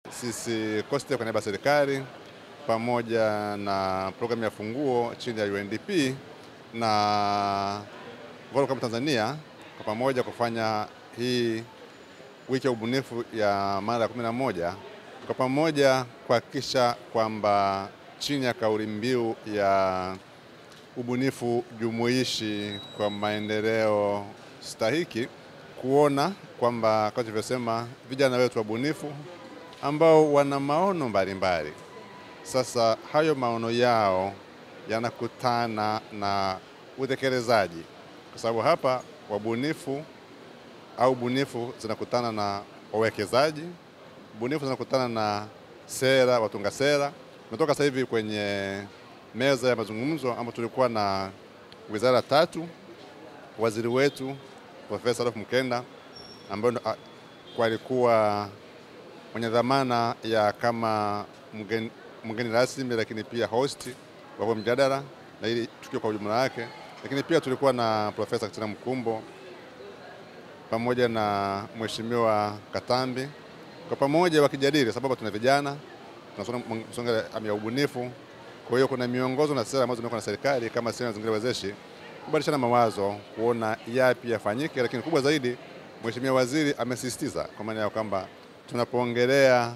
sisi COSTECH kwa niaba ya serikali pamoja na programu ya Funguo chini ya UNDP na Vodacom Tanzania kwa pamoja kufanya hii wiki ya ubunifu ya mara ya 11 kwa pamoja kuhakikisha kwamba chini ya kauli mbiu ya ubunifu jumuishi kwa maendeleo stahiki, kuona kwamba kama tulivyosema vijana wetu wabunifu ambao wana maono mbalimbali. Sasa hayo maono yao yanakutana na utekelezaji, kwa sababu hapa wabunifu au bunifu zinakutana na wawekezaji, bunifu zinakutana na sera, watunga sera. Tunatoka sasa hivi kwenye meza ya mazungumzo ambapo tulikuwa na wizara 3, waziri wetu Profesa Adolf Mkenda ambaye alikuwa mwenye dhamana ya kama mgeni rasmi, lakini pia host wa mjadala na ili tukio kwa ujumla wake. Lakini pia tulikuwa na Profesa Kitila Mkumbo pamoja na Mheshimiwa Katambi, kwa pamoja wakijadili, sababu tuna vijana tunasonga ya ubunifu. Kwa hiyo kuna miongozo na sera ambazo zimekuwa na serikali kama sera zingine wezeshi kubadilishana mawazo, kuona yapi yafanyike. Lakini kubwa zaidi, Mheshimiwa Waziri amesisitiza kwa maana ya kwamba tunapoongelea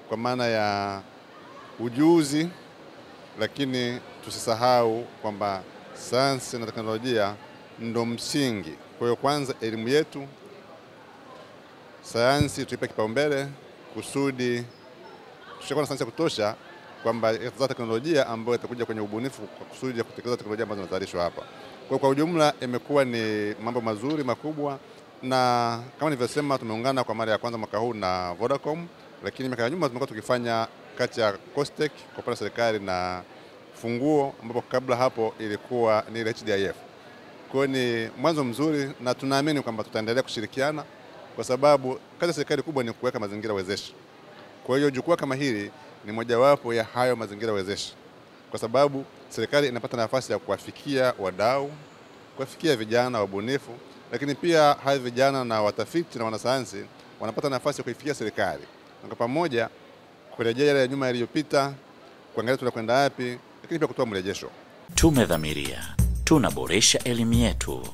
kwa maana ya ujuzi, lakini tusisahau kwamba sayansi na teknolojia ndo msingi. Kwa hiyo kwanza elimu yetu, sayansi tuipe kipaumbele kusudi tushikane na sayansi ya kutosha, kwamba za teknolojia ambayo itakuja kwenye ubunifu kwa kusudi ya kutekeleza teknolojia ambazo zinazalishwa hapa. Kwa ujumla imekuwa ni mambo mazuri makubwa, na kama nilivyosema tumeungana kwa mara ya kwanza mwaka huu na Vodacom, lakini miaka ya nyuma tumekuwa tukifanya kati ya COSTECH kwa upande wa serikali na Funguo, ambapo kabla hapo ilikuwa ni HDIF. Kwa ni mwanzo mzuri na tunaamini kwamba tutaendelea kushirikiana, kwa sababu kazi ya serikali kubwa ni kuweka mazingira wezeshi. Kwa hiyo jukwaa kama hili ni mojawapo ya hayo mazingira wezeshi, kwa sababu serikali inapata nafasi ya kuwafikia wadau, kuwafikia vijana wabunifu, lakini pia hawa vijana na watafiti na wanasayansi wanapata nafasi ya kuifikia serikali, na kwa pamoja kurejea yale ya nyuma yaliyopita, kuangalia tunakwenda wapi, lakini pia kutoa mrejesho. Tumedhamiria tunaboresha elimu yetu.